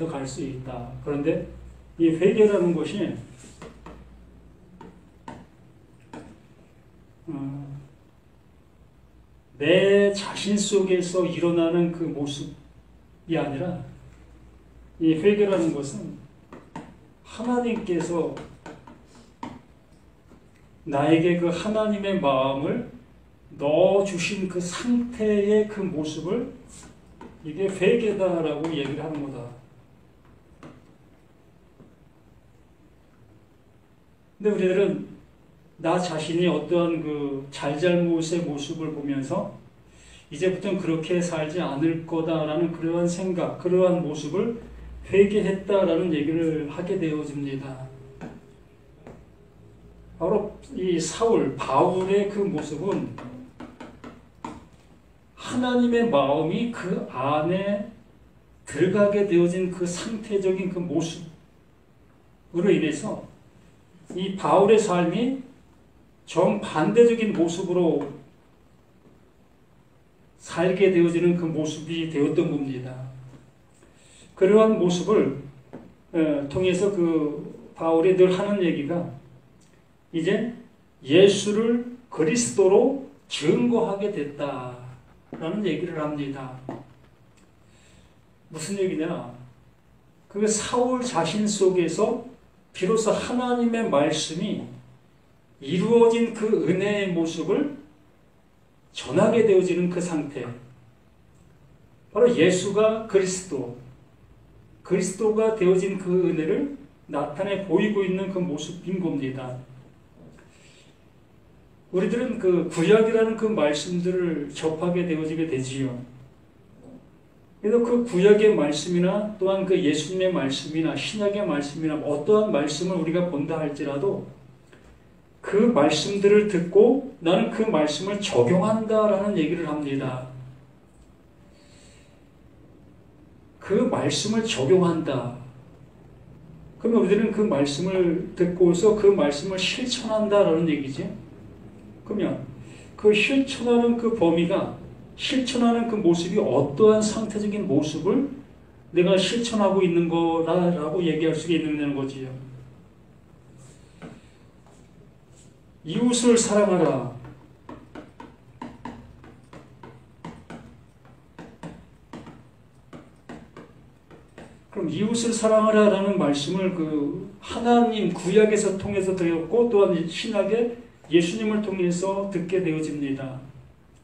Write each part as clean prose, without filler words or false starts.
더 갈 수 있다. 그런데 이 회개라는 것이 내 자신 속에서 일어나는 그 모습이 아니라 이 회개라는 것은 하나님께서 나에게 그 하나님의 마음을 넣어주신 그 상태의 그 모습을 이게 회개다라고 얘기를 하는 거다. 근데 우리들은 나 자신이 어떠한 그 잘잘못의 모습을 보면서 이제부터는 그렇게 살지 않을 거다라는 그러한 생각, 그러한 모습을 회개했다라는 얘기를 하게 되어집니다. 바로 이 바울의 그 모습은 하나님의 마음이 그 안에 들어가게 되어진 그 상태적인 그 모습으로 인해서 이 바울의 삶이 정반대적인 모습으로 살게 되어지는 그 모습이 되었던 겁니다. 그러한 모습을 통해서 그 바울이 늘 하는 얘기가 이제 예수를 그리스도로 증거하게 됐다라는 얘기를 합니다. 무슨 얘기냐? 그 사울 자신 속에서 비로소 하나님의 말씀이 이루어진 그 은혜의 모습을 전하게 되어지는 그 상태. 바로 예수가 그리스도가 되어진 그 은혜를 나타내 보이고 있는 그 모습인 겁니다. 우리들은 그 구약이라는 그 말씀들을 접하게 되어지게 되지요. 그래서 그 구약의 말씀이나 또한 그 예수님의 말씀이나 신약의 말씀이나 어떠한 말씀을 우리가 본다 할지라도 그 말씀들을 듣고 나는 그 말씀을 적용한다라는 얘기를 합니다. 그 말씀을 적용한다. 그러면 우리는 그 말씀을 듣고서 그 말씀을 실천한다라는 얘기지. 그러면 그 실천하는 그 범위가 실천하는 그 모습이 어떠한 상태적인 모습을 내가 실천하고 있는 거라고 얘기할 수가 있는 거지요. 이웃을 사랑하라. 그럼 이웃을 사랑하라라는 말씀을 그 하나님 구약에서 통해서 드렸고 또한 신약의 예수님을 통해서 듣게 되어집니다.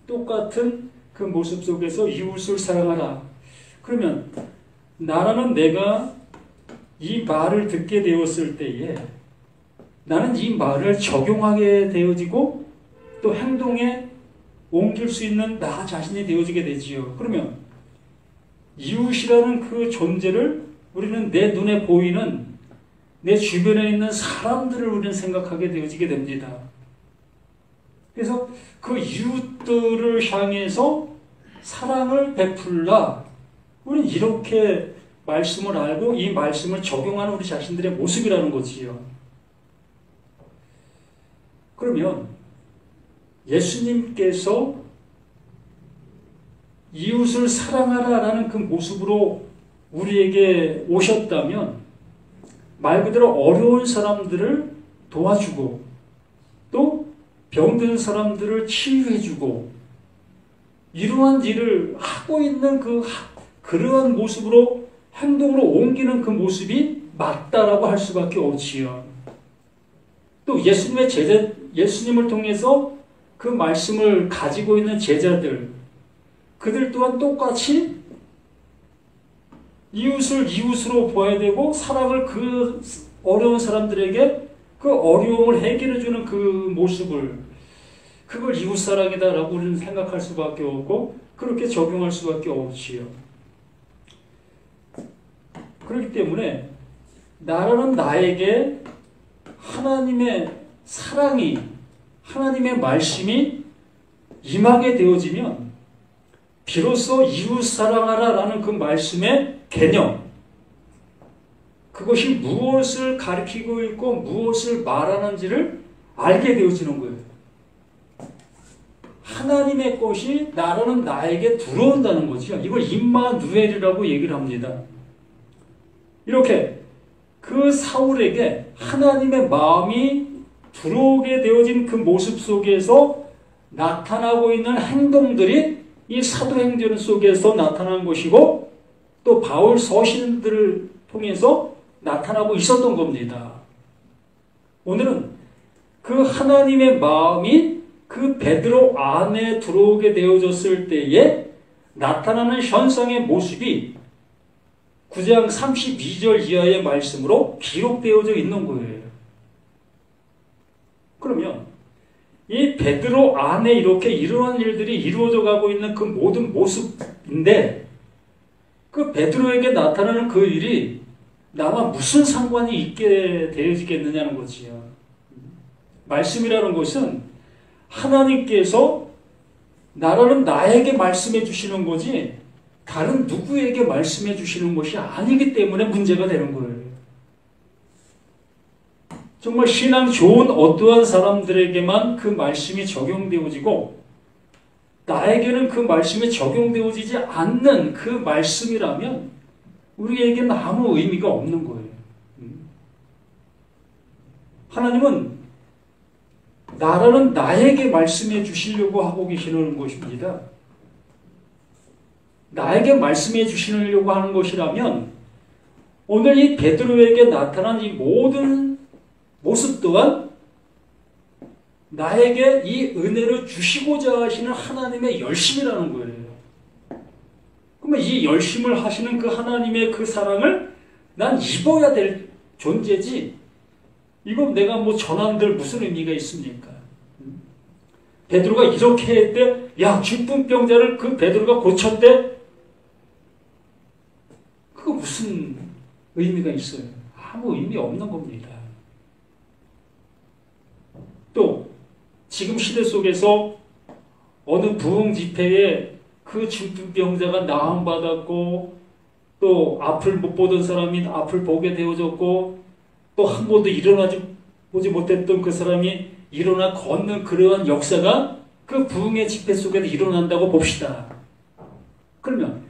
똑같은 그 모습 속에서 이웃을 사랑하라. 그러면 나라는 내가 이 말을 듣게 되었을 때에 나는 이 말을 적용하게 되어지고 또 행동에 옮길 수 있는 나 자신이 되어지게 되지요. 그러면 이웃이라는 그 존재를 우리는 내 눈에 보이는 내 주변에 있는 사람들을 우리는 생각하게 되어지게 됩니다. 그래서 그 이웃들을 향해서 사랑을 베풀라. 우리는 이렇게 말씀을 알고 이 말씀을 적용하는 우리 자신들의 모습이라는 거지요. 그러면 예수님께서 이웃을 사랑하라라는 그 모습으로 우리에게 오셨다면 말 그대로 어려운 사람들을 도와주고 또 병든 사람들을 치유해주고 이러한 일을 하고 있는 그러한 모습으로 행동으로 옮기는 그 모습이 맞다라고 할 수밖에 없지요. 또 예수님을 통해서 그 말씀을 가지고 있는 제자들, 그들 또한 똑같이 이웃을 이웃으로 보아야 되고 사랑을 그 어려운 사람들에게 그 어려움을 해결해주는 그 모습을 그걸 이웃사랑이다라고 우리는 생각할 수밖에 없고 그렇게 적용할 수밖에 없지요. 그렇기 때문에 나라는 나에게 하나님의 사랑이 하나님의 말씀이 임하게 되어지면 비로소 이웃사랑하라라는 그 말씀의 개념 그것이 무엇을 가리키고 있고 무엇을 말하는지를 알게 되어지는 거예요. 하나님의 것이 나라는 나에게 들어온다는 거죠. 이걸 임마누엘이라고 얘기를 합니다. 이렇게 그 사울에게 하나님의 마음이 들어오게 되어진 그 모습 속에서 나타나고 있는 행동들이 이 사도행전 속에서 나타난 것이고 또 바울 서신들을 통해서 나타나고 있었던 겁니다. 오늘은 그 하나님의 마음이 그 베드로 안에 들어오게 되어졌을 때에 나타나는 현상의 모습이 9장 32절 이하의 말씀으로 기록되어져 있는 거예요. 그러면 이 베드로 안에 이렇게 일어난 일들이 이루어져 가고 있는 그 모든 모습인데 그 베드로에게 나타나는 그 일이 나와 무슨 상관이 있게 되어지겠느냐는 거지요. 말씀이라는 것은 하나님께서 나에게 말씀해 주시는 거지 다른 누구에게 말씀해 주시는 것이 아니기 때문에 문제가 되는 거예요. 정말 신앙 좋은 어떠한 사람들에게만 그 말씀이 적용되어지고 나에게는 그 말씀이 적용되어지지 않는 그 말씀이라면 우리에게는 아무 의미가 없는 거예요. 하나님은 나에게 말씀해 주시려고 하고 계시는 것입니다. 나에게 말씀해 주시려고 하는 것이라면 오늘 이 베드로에게 나타난 이 모든 모습 또한 나에게 이 은혜를 주시고자 하시는 하나님의 열심이라는 거예요. 그러면 이 열심을 하시는 그 하나님의 그 사랑을 난 입어야 될 존재지 이거 내가 뭐 전한들 무슨 의미가 있습니까? 베드로가 이렇게 했대 야 중풍병자를 그 베드로가 고쳤대 그거 무슨 의미가 있어요? 아무 의미 없는 겁니다. 또 지금 시대 속에서 어느 부흥 집회에 그 중풍병자가 나음받았고 또 앞을 못 보던 사람이 앞을 보게 되어졌고 또 한 번도 보지 못했던 그 사람이 일어나 걷는 그러한 역사가 그 부흥의 집회 속에도 일어난다고 봅시다. 그러면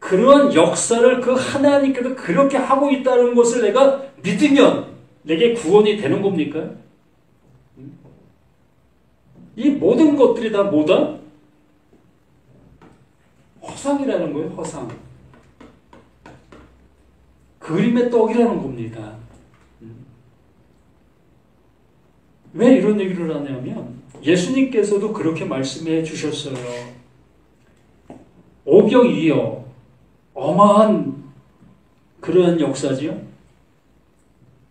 그러한 역사를 그 하나님께서 그렇게 하고 있다는 것을 내가 믿으면 내게 구원이 되는 겁니까? 이 모든 것들이 다 뭐다? 허상이라는 거예요. 허상. 그림의 떡이라는 겁니다. 왜 이런 얘기를 하냐면 예수님께서도 그렇게 말씀해 주셨어요. 오병이어 어마한 그러한 역사지요.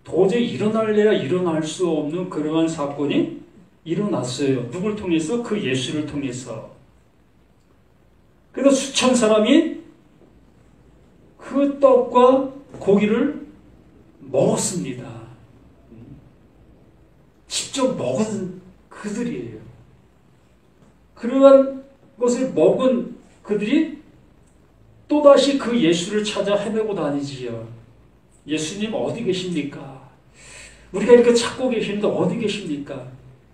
도저히 일어날래야 일어날 수 없는 그러한 사건이 일어났어요. 누굴 통해서? 그 예수를 통해서. 그래서 수천 사람이 그 떡과 고기를 먹었습니다. 직접 먹은 그들이에요. 그러한 것을 먹은 그들이 또다시 그 예수를 찾아 헤매고 다니지요. 예수님 어디 계십니까? 우리가 이렇게 찾고 계시는데 어디 계십니까?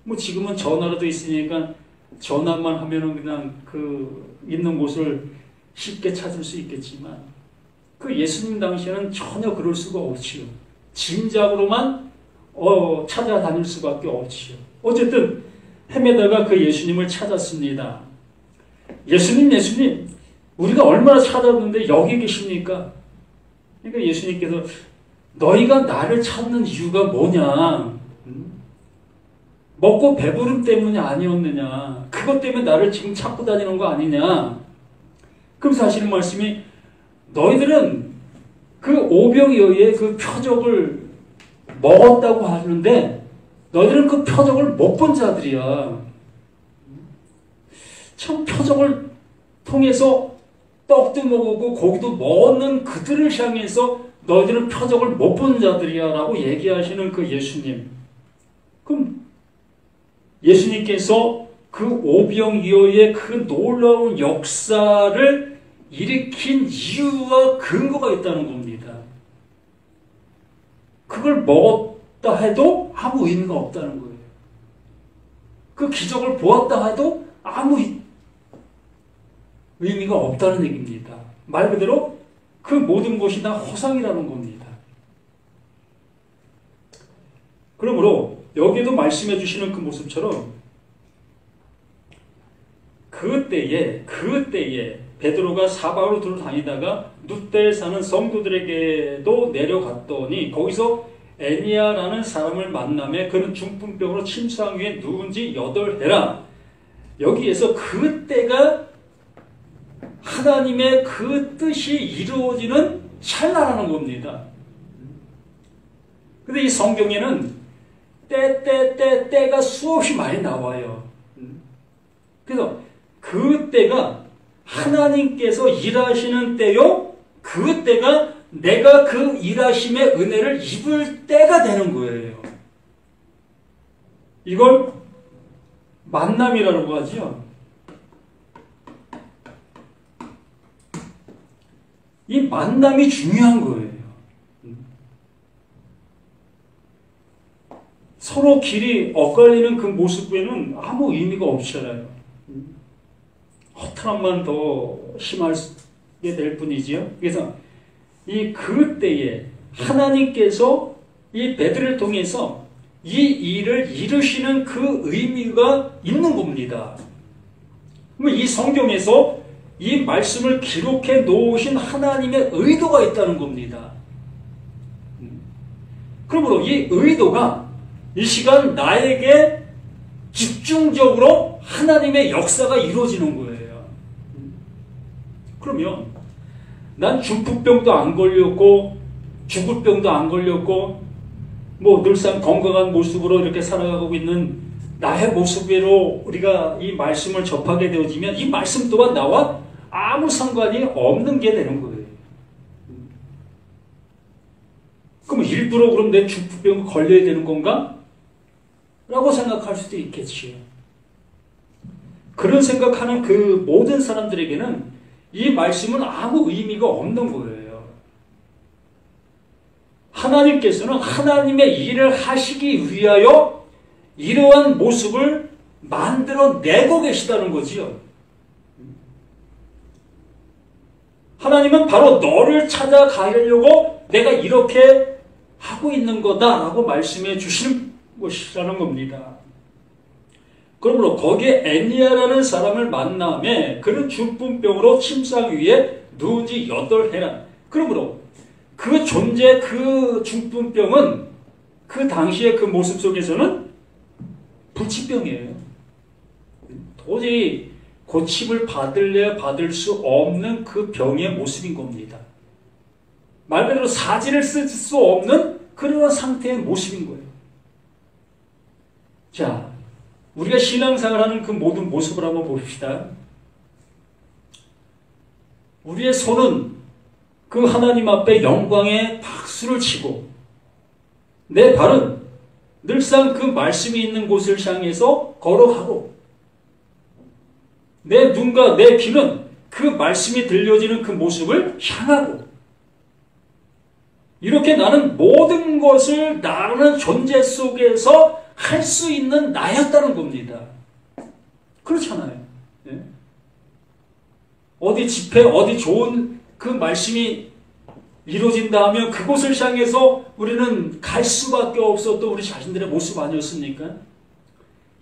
뭐 지금은 전화라도 있으니까 전화만 하면은 그냥 그 있는 곳을 쉽게 찾을 수 있겠지만 그 예수님 당시에는 전혀 그럴 수가 없지요. 짐작으로만 찾아다닐 수밖에 없지요. 어쨌든 헤매다가 그 예수님을 찾았습니다. 예수님, 우리가 얼마나 찾았는데 여기 계십니까? 그러니까 예수님께서 너희가 나를 찾는 이유가 뭐냐? 먹고 배부름 때문이 아니었느냐? 그것 때문에 나를 지금 찾고 다니는 거 아니냐? 그러면서 하시는 말씀이 너희들은 그 오병이어의 그 표적을 먹었다고 하는데 너희들은 그 표적을 못 본 자들이야. 참 표적을 통해서 떡도 먹고 고기도 먹는 그들을 향해서 너희들은 표적을 못 본 자들이야 라고 얘기하시는 그 예수님. 그럼 예수님께서 그 오병이어의 그 놀라운 역사를 일으킨 이유와 근거가 있다는 겁니다. 그걸 먹었다 해도 아무 의미가 없다는 거예요. 그 기적을 보았다 해도 아무 의미가 없다는 얘기입니다. 말 그대로 그 모든 것이 다 허상이라는 겁니다. 그러므로 여기도 말씀해 주시는 그 모습처럼 그때에 베드로가 사방으로 돌아다니다가 룻대에 사는 성도들에게도 내려갔더니 거기서 애니아라는 사람을 만나며 그는 중풍병으로 침상 위에 누운 지 8해라. 여기에서 그때가 하나님의 그 뜻이 이루어지는 찰나라는 겁니다. 근데 이 성경에는 때가 수없이 많이 나와요. 그래서 그때가 하나님께서 일하시는 때요, 그때가 내가 그 일하심의 은혜를 입을 때가 되는 거예요. 이걸 만남이라고 하죠. 이 만남이 중요한 거예요. 서로 길이 엇갈리는 그 모습에는 아무 의미가 없잖아요. 허탈함만 더 심하게 될 뿐이지요. 그래서 이 그때에 하나님께서 이 베드로를 통해서 이 일을 이루시는 그 의미가 있는 겁니다. 그러면 이 성경에서 이 말씀을 기록해 놓으신 하나님의 의도가 있다는 겁니다. 그러므로 이 의도가 이 시간 나에게 집중적으로 하나님의 역사가 이루어지는 거예요. 그러면 난 중풍병도 안 걸렸고 죽을 병도 안 걸렸고 뭐 늘상 건강한 모습으로 이렇게 살아가고 있는 나의 모습으로 우리가 이 말씀을 접하게 되어지면 이 말씀 또한 나와 아무 상관이 없는 게 되는 거예요. 그럼 일부러 그럼 내 중풍병 걸려야 되는 건가? 라고 생각할 수도 있겠지요. 그런 생각하는 그 모든 사람들에게는 이 말씀은 아무 의미가 없는 거예요. 하나님께서는 하나님의 일을 하시기 위하여 이러한 모습을 만들어내고 계시다는 거지요. 하나님은 바로 너를 찾아가려고 내가 이렇게 하고 있는 거다라고 말씀해 주시는 것이라는 겁니다. 그러므로 거기에 애니아라는 사람을 만남에 그는 중풍병으로 침상 위에 누운 지 8해라. 그러므로 그 존재, 그 중풍병은 그 당시의 그 모습 속에서는 불치병이에요. 도저히 고침을 받을래야 받을 수 없는 그 병의 모습인 겁니다. 말 그대로 사지를 쓸 수 없는 그런 상태의 모습인 거예요. 자, 우리가 신앙생활하는 그 모든 모습을 한번 봅시다. 우리의 손은 그 하나님 앞에 영광의 박수를 치고 내 발은 늘상 그 말씀이 있는 곳을 향해서 걸어가고 내 눈과 내 귀는 그 말씀이 들려지는 그 모습을 향하고 이렇게 나는 모든 것을 나라는 존재 속에서 할 수 있는 나였다는 겁니다. 그렇잖아요. 네? 어디 집회, 어디 좋은 그 말씀이 이루어진다 하면 그곳을 향해서 우리는 갈 수밖에 없었던 우리 자신들의 모습 아니었습니까?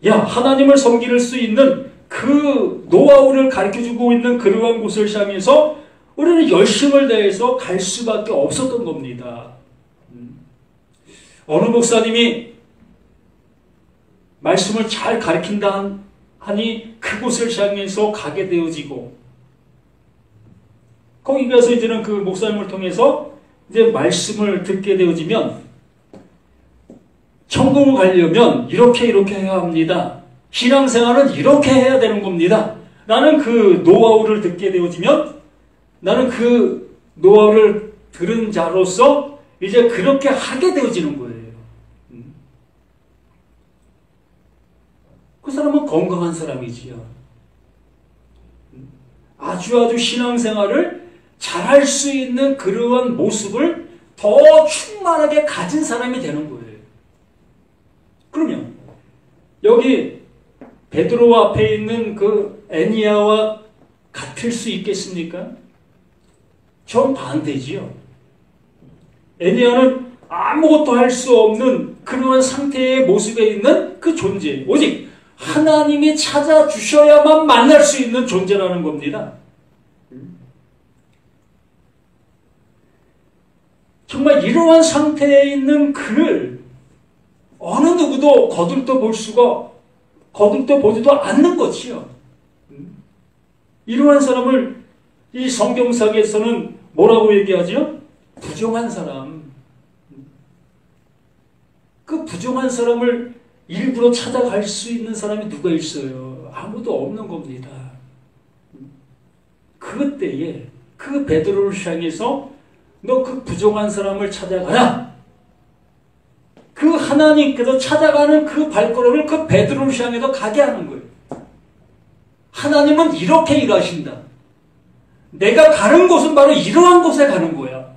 야, 하나님을 섬길 수 있는 그 노하우를 가르쳐주고 있는 그러한 곳을 향해서 우리는 열심을 다해서 갈 수밖에 없었던 겁니다. 어느 목사님이 말씀을 잘 가르친다 하니 그곳을 향해서 가게 되어지고 거기 가서 이제는 그 목사님을 통해서 이제 말씀을 듣게 되어지면 천국을 가려면 이렇게 해야 합니다. 신앙생활은 이렇게 해야 되는 겁니다. 라는 그 노하우를 듣게 되어지면 나는 그 노하우를 들은 자로서 이제 그렇게 하게 되어지는 거예요. 그 사람은 건강한 사람이지요. 아주 신앙생활을 잘할 수 있는 그러한 모습을 더 충만하게 가진 사람이 되는 거예요. 그러면 여기 베드로 앞에 있는 그 애니아와 같을 수 있겠습니까? 전 반대지요. 애니아는 아무것도 할 수 없는 그러한 상태의 모습에 있는 그 존재, 오직 하나님이 찾아주셔야만 만날 수 있는 존재라는 겁니다. 정말 이러한 상태에 있는 그를 어느 누구도 거들떠 보지도 않는 것이요. 이러한 사람을 이 성경사에서는 뭐라고 얘기하죠? 부정한 사람. 그 부정한 사람을 일부러 찾아갈 수 있는 사람이 누가 있어요? 아무도 없는 겁니다. 그때에 그 베드로를 향해서 너 그 부정한 사람을 찾아가라. 그 하나님께서 찾아가는 그 발걸음을 그 베드로를 향해서 가게 하는 거예요. 하나님은 이렇게 일하신다. 내가 가는 곳은 바로 이러한 곳에 가는 거야.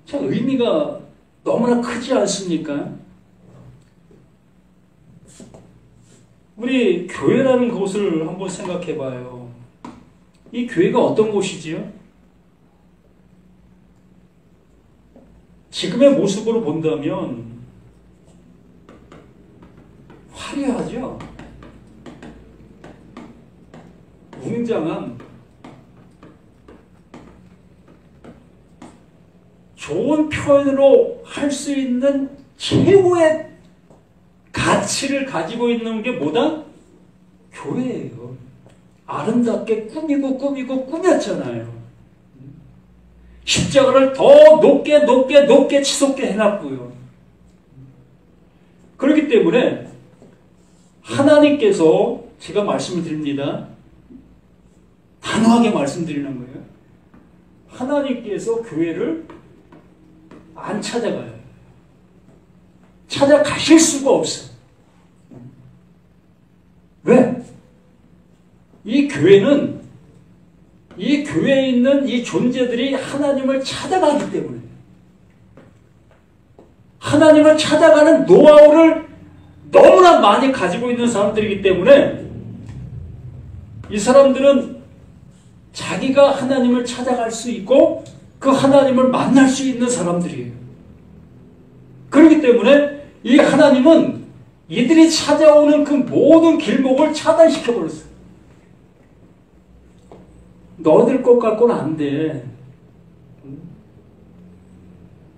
참 의미가 너무나 크지 않습니까? 우리 교회라는 곳을 한번 생각해 봐요. 이 교회가 어떤 곳이지요? 지금의 모습으로 본다면 화려하죠? 웅장한 좋은 표현으로 할 수 있는 최고의 가치를 가지고 있는 게 뭐다? 교회예요. 아름답게 꾸몄잖아요. 십자가를 더 높게 치솟게 해놨고요. 그렇기 때문에 하나님께서 제가 말씀을 드립니다. 단호하게 말씀드리는 거예요. 하나님께서 교회를 안 찾아가요. 찾아가실 수가 없어. 왜? 이 교회는 이 교회에 있는 이 존재들이 하나님을 찾아가기 때문에 하나님을 찾아가는 노하우를 너무나 많이 가지고 있는 사람들이기 때문에 이 사람들은 자기가 하나님을 찾아갈 수 있고 그 하나님을 만날 수 있는 사람들이에요. 그렇기 때문에 이 하나님은 이들이 찾아오는 그 모든 길목을 차단시켜버렸어요. 너희들 것 갖고는 안 돼.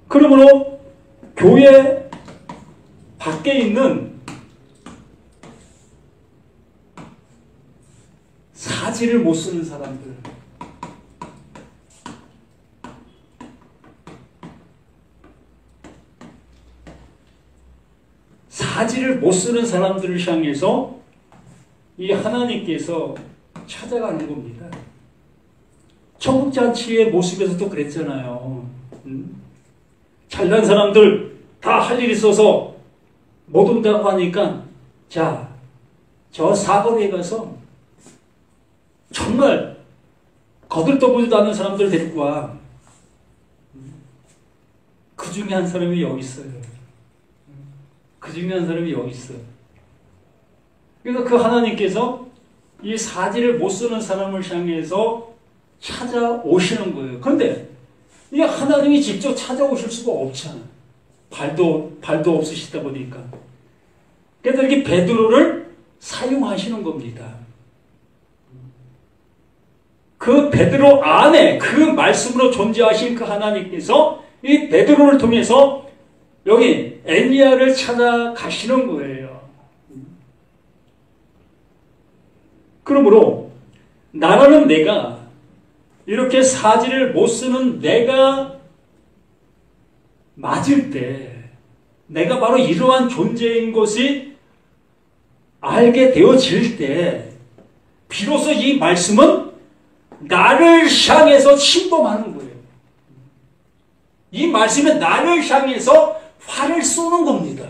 그러므로 교회 밖에 있는 사지를 못 쓰는 사람들, 사지를 못 쓰는 사람들을 향해서 이 하나님께서 찾아가는 겁니다. 천국잔치의 모습에서도 그랬잖아요. 잘난 사람들 다 할 일 있어서 못 온다고 하니까 자, 저 사거리에 가서 정말 거들떠보지도 않는 사람들 데리고 와. 그 중에 한 사람이 여기 있어요. 그 중에 한 사람이 여기 있어요. 그래서 그 하나님께서 이 사지를 못 쓰는 사람을 향해서 찾아오시는 거예요. 그런데 이 하나님이 직접 찾아오실 수가 없잖아요. 발도 없으시다 보니까. 그래서 이렇게 베드로를 사용하시는 겁니다. 그 베드로 안에 그 말씀으로 존재하신 그 하나님께서 이 베드로를 통해서 여기 엘리야를 찾아가시는 거예요. 그러므로 나라는 내가 이렇게 사지를 못 쓰는 내가 맞을 때 내가 바로 이러한 존재인 것이 알게 되어질 때 비로소 이 말씀은 나를 향해서 침범하는 거예요. 이 말씀은 나를 향해서 화를 쏘는 겁니다.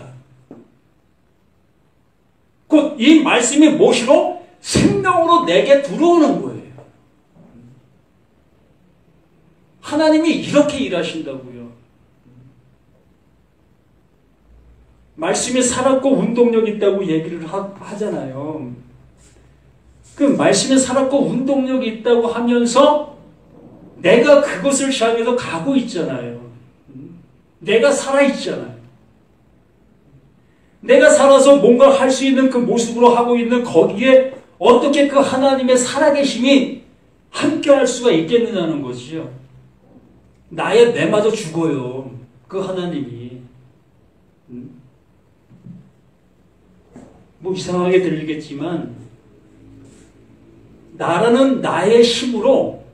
곧 이 말씀이 무엇으로? 생명으로 내게 들어오는 거예요. 하나님이 이렇게 일하신다고요. 말씀이 살았고 운동력 있다고 얘기를 하잖아요. 그 말씀이 살았고 운동력이 있다고 하면서 내가 그것을 향해서 가고 있잖아요. 내가 살아있잖아요. 내가 살아서 뭔가 할 수 있는 그 모습으로 하고 있는 거기에 어떻게 그 하나님의 살아계심이 함께할 수가 있겠느냐는 것이죠. 나의 매마저 죽어요. 그 하나님이. 뭐 이상하게 들리겠지만 나라는 나의 힘으로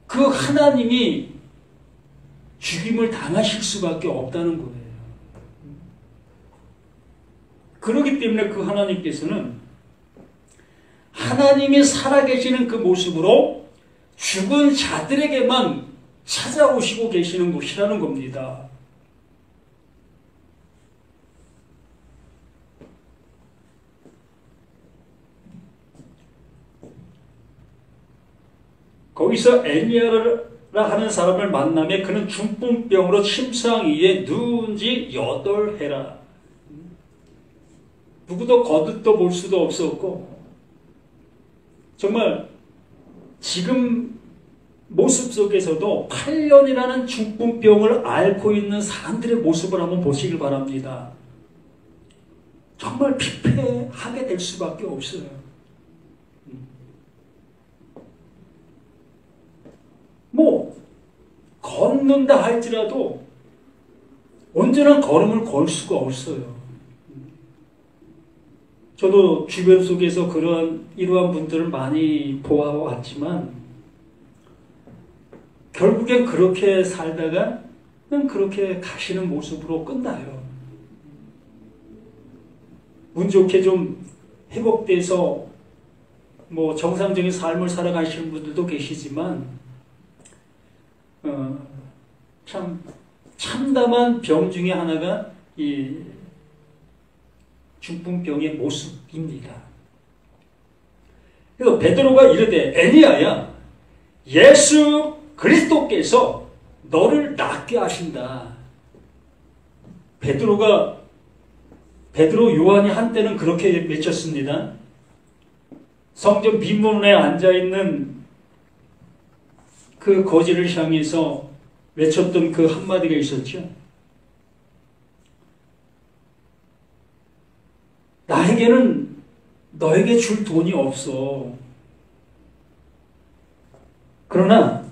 그 하나님이 죽임을 당하실 수밖에 없다는 거예요. 그렇기 때문에 그 하나님께서는 하나님이 살아계시는 그 모습으로 죽은 자들에게만 찾아오시고 계시는 것이라는 겁니다. 거기서 엘리야라 하는 사람을 만나면 그는 중풍병으로 침상 위에 누운 지 8해라. 누구도 거듭도 볼 수도 없었고 정말 지금 모습 속에서도 8년이라는 중풍병을 앓고 있는 사람들의 모습을 한번 보시길 바랍니다. 정말 피폐하게 될 수밖에 없어요. 뭐 걷는다 할지라도 온전한 걸음을 걸 수가 없어요. 저도 주변 속에서 이러한 분들을 많이 보아왔지만 결국엔 그렇게 살다가 그렇게 가시는 모습으로 끝나요. 운 좋게 좀 회복돼서 뭐 정상적인 삶을 살아가시는 분들도 계시지만 참 참담한 병 중에 하나가 이 중풍병의 모습입니다. 그래서 베드로가 이르되 엘리야야 예수 그리스도께서 너를 낫게 하신다. 베드로 요한이 한때는 그렇게 외쳤습니다. 성전 빈문에 앉아있는 그 거지를 향해서 외쳤던 그 한마디가 있었죠. 나에게는 너에게 줄 돈이 없어. 그러나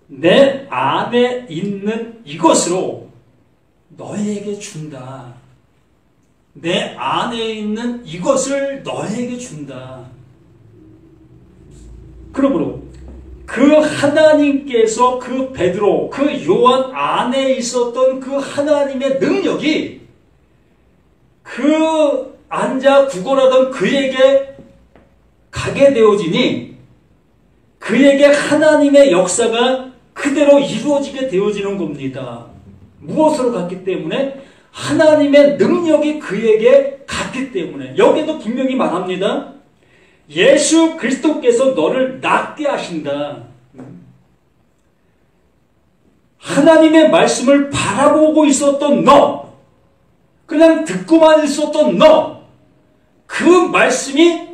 내 안에 있는 이것으로 너에게 준다. 내 안에 있는 이것을 너에게 준다. 그러므로 그 하나님께서 그 베드로, 그 요한 안에 있었던 그 하나님의 능력이 그 앉아 구걸하던 그에게 가게 되어지니 그에게 하나님의 역사가 그대로 이루어지게 되어지는 겁니다. 무엇으로 갔기 때문에? 하나님의 능력이 그에게 갔기 때문에. 여기도 분명히 말합니다. 예수 그리스도께서 너를 낫게 하신다. 하나님의 말씀을 바라보고 있었던 너, 그냥 듣고만 있었던 너, 그 말씀이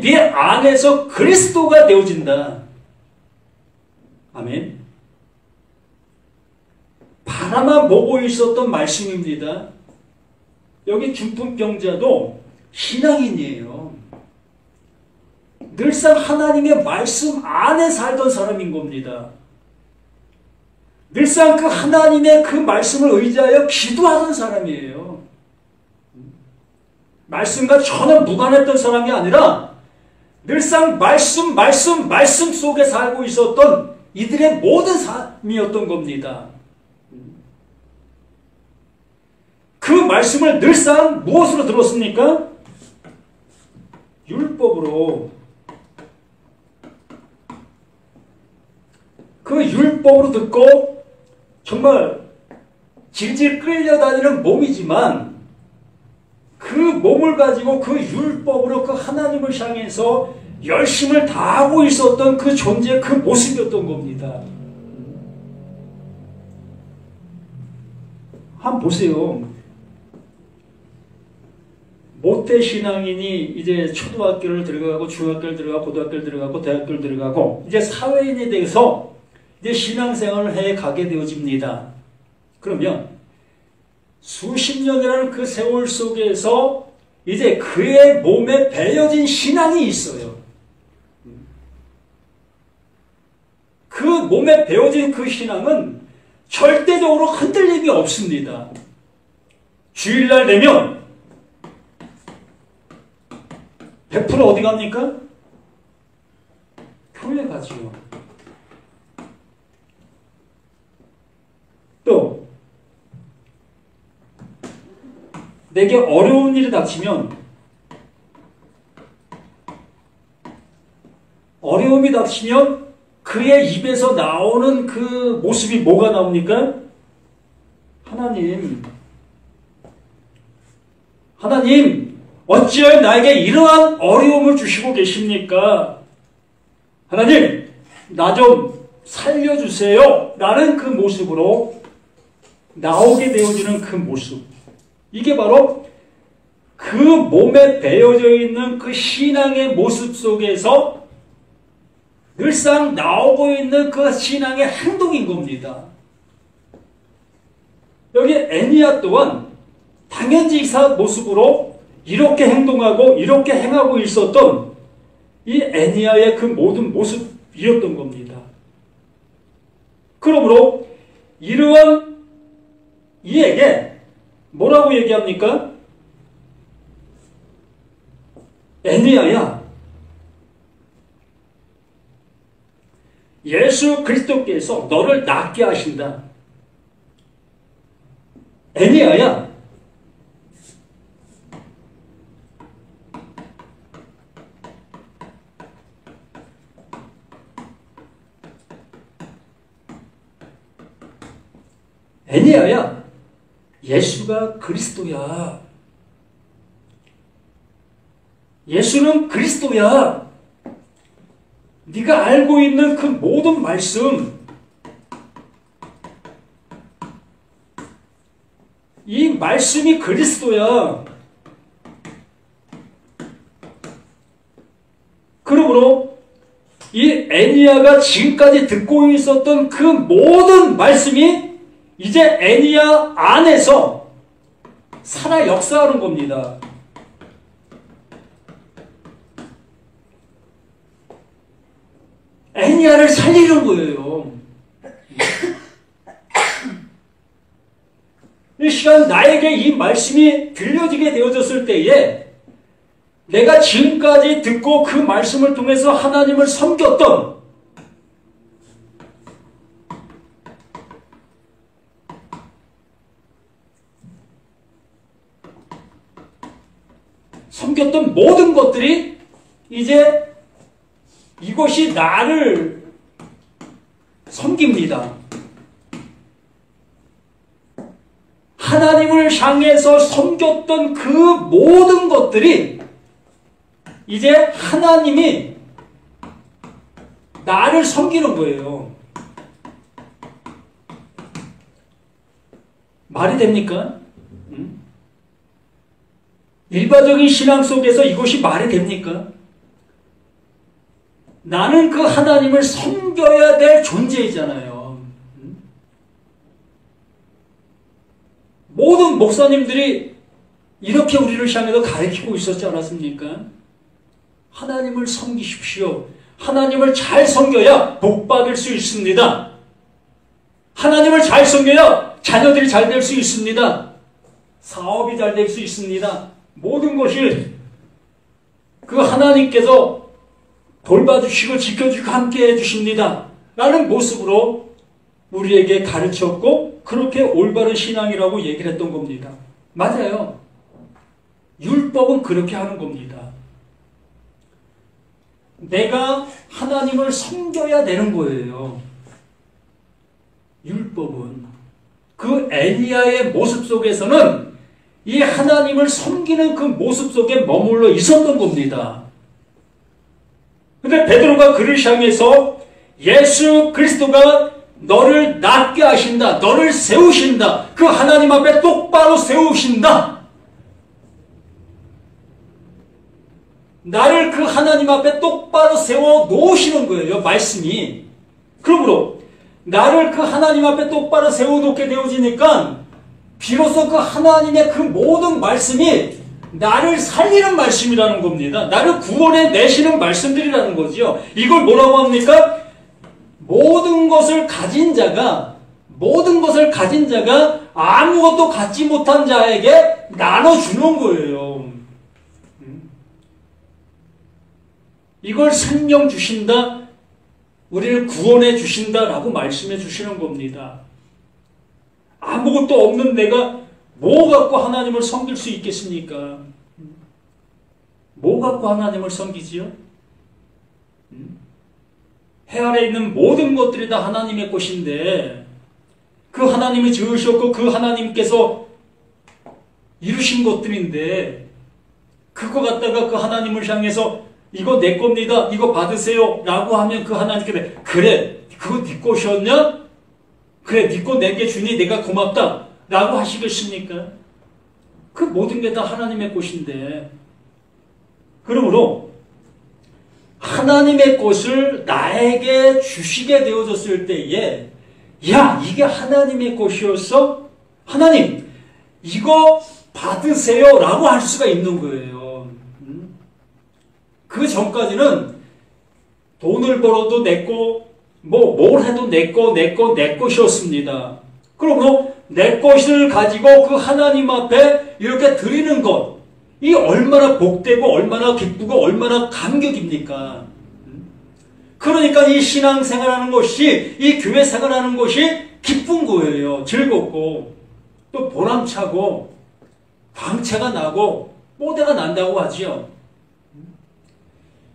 네 안에서 그리스도가 되어진다. 아멘. 바라만 보고 있었던 말씀입니다. 여기 중풍병자도 신앙인이에요. 늘상 하나님의 말씀 안에 살던 사람인 겁니다. 늘상 그 하나님의 그 말씀을 의지하여 기도하던 사람이에요. 말씀과 전혀 무관했던 사람이 아니라 늘상 말씀 속에 살고 있었던 이들의 모든 삶이었던 겁니다. 그 말씀을 늘상 무엇으로 들었습니까? 율법으로. 그 율법으로 듣고 정말 질질 끌려다니는 몸이지만 그 몸을 가지고 그 율법으로 그 하나님을 향해서 열심을 다하고 있었던 그 존재, 그 모습이었던 겁니다. 한번 보세요. 모태신앙인이 이제 초등학교를 들어가고 중학교를 들어가고 고등학교를 들어가고 대학교를 들어가고 이제 사회인이 돼서 이제 신앙생활을 해 가게 되어집니다. 그러면 수십 년이라는 그 세월 속에서 이제 그의 몸에 배어진 신앙이 있어요. 그 몸에 배어진 그 신앙은 절대적으로 흔들림이 없습니다. 주일날 되면 100% 어디 갑니까? 교회 가지요. 또 내게 어려운 일이 닥치면 어려움이 닥치면 그의 입에서 나오는 그 모습이 뭐가 나옵니까? 하나님, 어찌하여 나에게 이러한 어려움을 주시고 계십니까? 하나님, 나 좀 살려주세요. 라는 그 모습으로 나오게 되어지는 그 모습. 이게 바로 그 몸에 배어져 있는 그 신앙의 모습 속에서 늘상 나오고 있는 그 신앙의 행동인 겁니다. 여기 애니야 또한 당연지사 모습으로 이렇게 행동하고 이렇게 행하고 있었던 이 애니야의 그 모든 모습이었던 겁니다. 그러므로 이러한 이에게 뭐라고 얘기합니까? 애니야야, 예수 그리스도께서 너를 낫게 하신다. 애니야야, 애니야야, 예수가 그리스도야. 예수는 그리스도야. 네가 알고 있는 그 모든 말씀, 이 말씀이 그리스도야. 그러므로 이 애니야가 지금까지 듣고 있었던 그 모든 말씀이 이제 애니야 안에서 살아 역사하는 겁니다. 애니야를 살리는 거예요. 이 시간 나에게 이 말씀이 들려지게 되어졌을 때에 내가 지금까지 듣고 그 말씀을 통해서 하나님을 섬겼던 모든 것들이 이제 이것이 나를 섬깁니다. 하나님을 향해서 섬겼던 그 모든 것들이 이제 하나님이 나를 섬기는 거예요. 말이 됩니까? 일반적인 신앙 속에서 이것이 말이 됩니까? 나는 그 하나님을 섬겨야 될 존재이잖아요. 모든 목사님들이 이렇게 우리를 향해서 가르치고 있었지 않았습니까? 하나님을 섬기십시오. 하나님을 잘 섬겨야 복 받을 수 있습니다. 하나님을 잘 섬겨야 자녀들이 잘 될 수 있습니다. 사업이 잘 될 수 있습니다. 모든 것이 그 하나님께서 돌봐주시고 지켜주고 함께 해주십니다. 라는 모습으로 우리에게 가르쳤고 그렇게 올바른 신앙이라고 얘기를 했던 겁니다. 맞아요. 율법은 그렇게 하는 겁니다. 내가 하나님을 섬겨야 되는 거예요. 율법은. 그 엘리야의 모습 속에서는 이 하나님을 섬기는 그 모습 속에 머물러 있었던 겁니다. 근데 베드로가 그를 향해서 예수 그리스도가 너를 낫게 하신다. 너를 세우신다. 그 하나님 앞에 똑바로 세우신다. 나를 그 하나님 앞에 똑바로 세워 놓으시는 거예요. 말씀이. 그러므로 나를 그 하나님 앞에 똑바로 세워놓게 되어지니까 비로소 그 하나님의 그 모든 말씀이 나를 살리는 말씀이라는 겁니다. 나를 구원해 내시는 말씀들이라는 거죠. 이걸 뭐라고 합니까? 모든 것을 가진 자가 아무것도 갖지 못한 자에게 나눠주는 거예요. 이걸 생명 주신다, 우리를 구원해 주신다라고 말씀해 주시는 겁니다. 아무것도 없는 내가 뭐 갖고 하나님을 섬길 수 있겠습니까? 뭐 갖고 하나님을 섬기지요? 해 아래 있는 모든 것들이 다 하나님의 것인데 그 하나님이 지으셨고 그 하나님께서 이루신 것들인데 그거 갖다가 그 하나님을 향해서 이거 내 겁니다. 이거 받으세요. 라고 하면 그 하나님께 그래 그거 네 것이었냐? 그래 네 거 내게 주니 내가 고맙다. 라고 하시겠습니까? 그 모든 게 다 하나님의 것인데 그러므로 하나님의 것을 나에게 주시게 되어졌을 때에 야 이게 하나님의 것이었어? 하나님 이거 받으세요 라고 할 수가 있는 거예요. 그 전까지는 돈을 벌어도 내 거, 뭘 해도 내 것이었습니다. 그러므로 내 것을 가지고 그 하나님 앞에 이렇게 드리는 것, 이 얼마나 복되고 얼마나 기쁘고 얼마나 감격입니까? 그러니까 이 신앙생활하는 것이, 이 교회 생활하는 것이 기쁜 거예요. 즐겁고 또 보람차고 광채가 나고 뽀대가 난다고 하지요.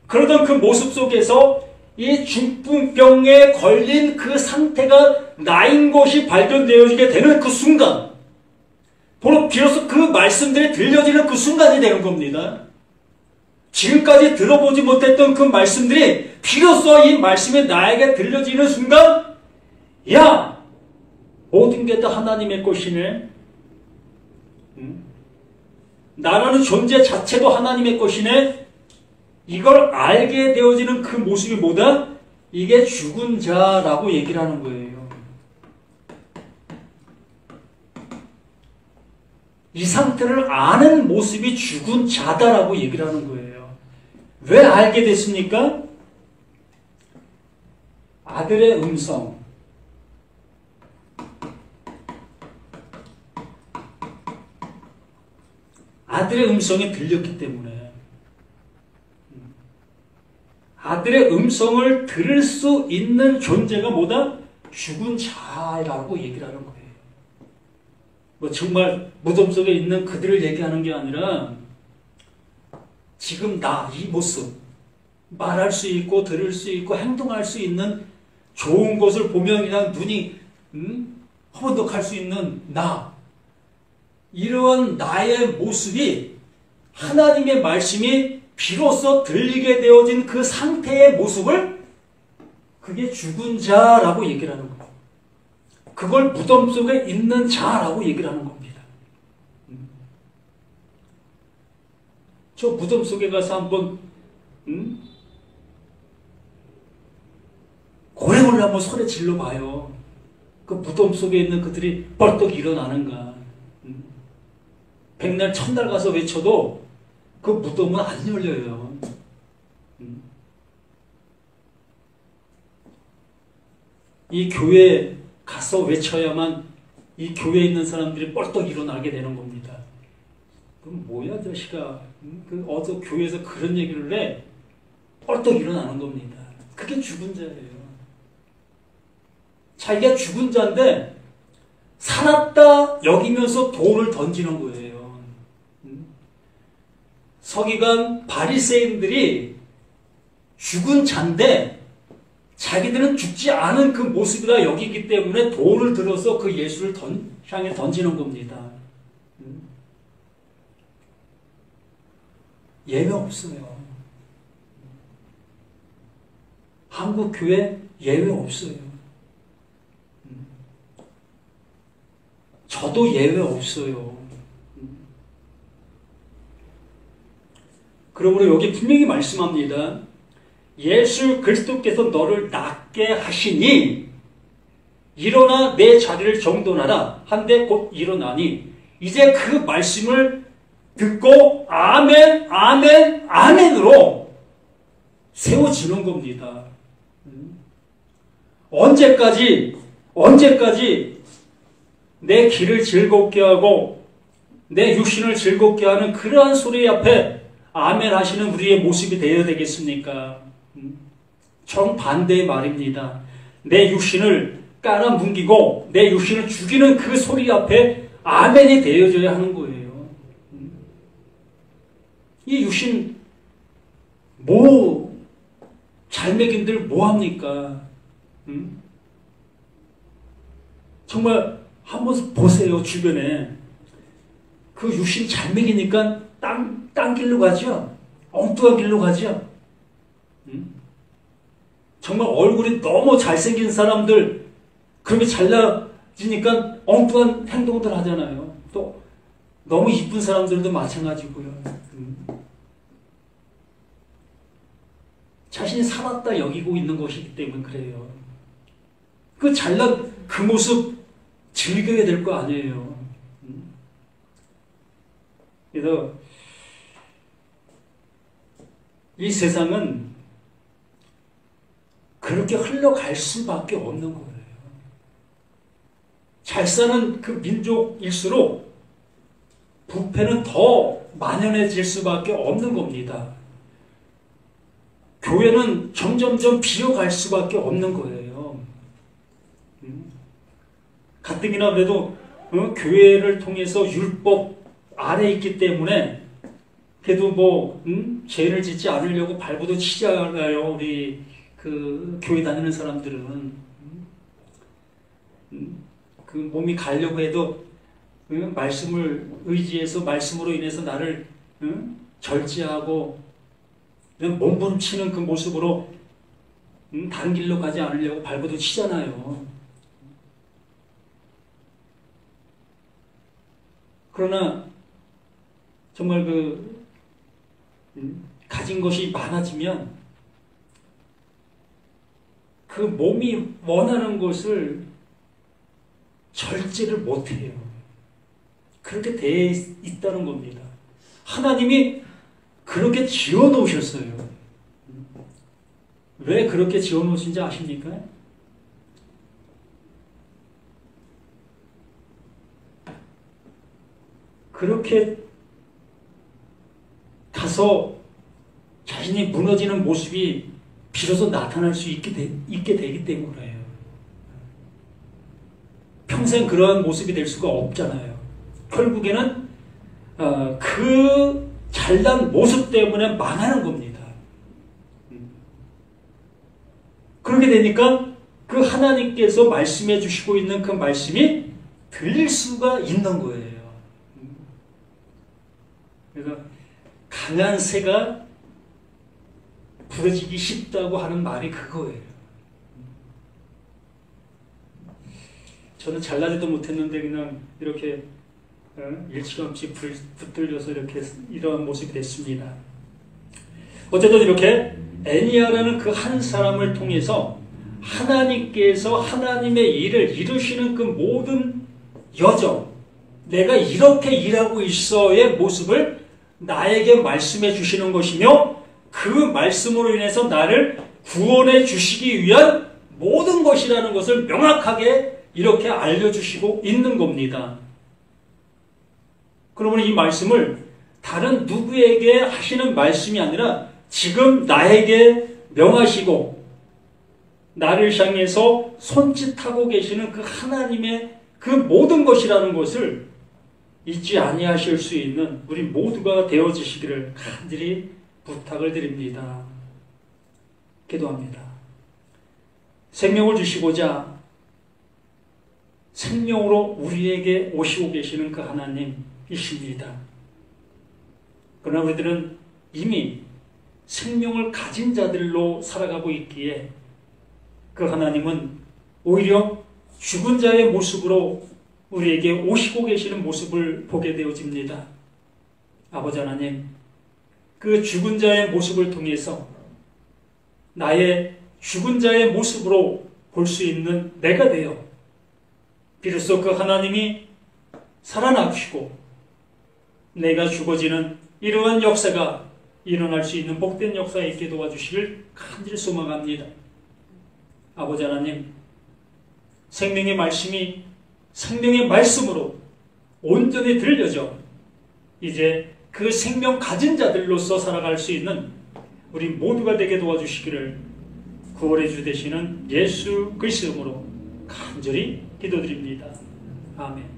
그러던 그 모습 속에서 이 중풍병에 걸린 그 상태가 나인 것이 발견되어지게 되는 그 순간, 비로소 그 말씀들이 들려지는 그 순간이 되는 겁니다. 지금까지 들어보지 못했던 그 말씀들이 비로소 이 말씀이 나에게 들려지는 순간, 야! 모든 게 다 하나님의 것이네. 나라는 존재 자체도 하나님의 것이네. 이걸 알게 되어지는 그 모습이 뭐다? 이게 죽은 자라고 얘기를 하는 거예요. 이 상태를 아는 모습이 죽은 자다라고 얘기를 하는 거예요. 왜 알게 됐습니까? 아들의 음성. 아들의 음성이 들렸기 때문에 아들의 음성을 들을 수 있는 존재가 뭐다? 죽은 자라고 얘기를 하는 거예요. 뭐 정말 무덤 속에 있는 그들을 얘기하는 게 아니라 지금 나, 이 모습, 말할 수 있고 들을 수 있고 행동할 수 있는 좋은 것을 보면 그냥 눈이 허번덕할 수 있는 나, 이런 나의 모습이 하나님의 말씀이 비로소 들리게 되어진 그 상태의 모습을 그게 죽은 자라고 얘기를 하는 거예요. 그걸 무덤 속에 있는 자라고 얘기를 하는 겁니다. 저 무덤 속에 가서 한번 고래고래 한번 소리 질러봐요. 그 무덤 속에 있는 그들이 벌떡 일어나는가. 백날 천날 가서 외쳐도 그 무덤은 안 열려요. 이 교회에 가서 외쳐야만 이 교회에 있는 사람들이 뻘떡 일어나게 되는 겁니다. 그럼 뭐야 자식아, 어서 교회에서 그런 얘기를 해? 뻘떡 일어나는 겁니다. 그게 죽은 자예요. 자기가 죽은 자인데 살았다 여기면서 돌을 던지는 거예요. 서기관 바리새인들이 죽은 자인데 자기들은 죽지 않은 그 모습이다 여기기 때문에 돌을 들어서 그 예수를 향해 던지는 겁니다. 예외 없어요. 한국 교회 예외 없어요. 저도 예외 없어요. 그러므로 여기 분명히 말씀합니다. 예수 그리스도께서 너를 낫게 하시니 일어나 내 자리를 정돈하라 한데 곧 일어나니 이제 그 말씀을 듣고 아멘, 아멘, 아멘으로 세워지는 겁니다. 언제까지 내 귀를 즐겁게 하고 내 육신을 즐겁게 하는 그러한 소리 앞에 아멘 하시는 우리의 모습이 되어야 되겠습니까? 정반대의 말입니다. 내 육신을 깔아뭉기고 내 육신을 죽이는 그 소리 앞에 아멘이 되어져야 하는 거예요. 이 육신 잘 먹인들 뭐합니까? 정말 한번 보세요. 주변에 그 육신 잘 먹이니까 딴 길로 가죠. 엉뚱한 길로 가죠. 정말 얼굴이 너무 잘생긴 사람들 그렇게 잘나지니까 엉뚱한 행동들 하잖아요. 또 너무 이쁜 사람들도 마찬가지고요. 자신이 살았다 여기고 있는 것이기 때문에 그래요. 그 잘난 그 모습 즐겨야 될 거 아니에요. 그래서 이 세상은 그렇게 흘러갈 수밖에 없는 거예요. 잘 사는 그 민족일수록 부패는 더 만연해질 수밖에 없는 겁니다. 교회는 점점점 비어갈 수밖에 없는 거예요. 가뜩이나 그래도 교회를 통해서 율법 아래 있기 때문에 그래도 죄를 짓지 않으려고 발부도 치잖아요. 우리 그 교회 다니는 사람들은 그 몸이 가려고 해도 말씀을 의지해서 말씀으로 인해서 나를 절제하고 몸부림치는 그 모습으로 다른 길로 가지 않으려고 발부도 치잖아요. 그러나 정말 가진 것이 많아지면 그 몸이 원하는 것을 절제를 못해요. 그렇게 돼 있다는 겁니다. 하나님이 그렇게 지어놓으셨어요. 왜 그렇게 지어놓으신지 아십니까? 그렇게 가서 자신이 무너지는 모습이 비로소 나타날 수 있게 되기 때문이에요. 평생 그러한 모습이 될 수가 없잖아요. 결국에는 그 잘난 모습 때문에 망하는 겁니다. 그렇게 되니까 그 하나님께서 말씀해 주시고 있는 그 말씀이 들릴 수가 있는 거예요. 그래서 강한 새가 부러지기 쉽다고 하는 말이 그거예요. 저는 잘나지도 못했는데 그냥 이렇게 일찌감치 붙들려서 이렇게 이러한 모습이 됐습니다. 어쨌든 이렇게 애니야라는 그 한 사람을 통해서 하나님께서 하나님의 일을 이루시는 그 모든 여정, 내가 이렇게 일하고 있어의 모습을 나에게 말씀해 주시는 것이며 그 말씀으로 인해서 나를 구원해 주시기 위한 모든 것이라는 것을 명확하게 이렇게 알려주시고 있는 겁니다. 그러면 이 말씀을 다른 누구에게 하시는 말씀이 아니라 지금 나에게 명하시고 나를 향해서 손짓하고 계시는 그 하나님의 그 모든 것이라는 것을 잊지 아니하실 수 있는 우리 모두가 되어주시기를 간절히 부탁을 드립니다. 기도합니다. 생명을 주시고자 생명으로 우리에게 오시고 계시는 그 하나님이십니다. 그러나 우리들은 이미 생명을 가진 자들로 살아가고 있기에 그 하나님은 오히려 죽은 자의 모습으로 우리에게 오시고 계시는 모습을 보게 되어집니다. 아버지 하나님, 그 죽은 자의 모습을 통해서 나의 죽은 자의 모습으로 볼 수 있는 내가 되어 비로소 그 하나님이 살아나시고 내가 죽어지는 이러한 역사가 일어날 수 있는 복된 역사에 있게 도와주시길 간절히 소망합니다. 아버지 하나님, 생명의 말씀이 생명의 말씀으로 온전히 들려져 이제 그 생명 가진 자들로서 살아갈 수 있는 우리 모두가 되게 도와주시기를 구원의 주 되시는 예수 그리스도 이름으로 간절히 기도드립니다. 아멘.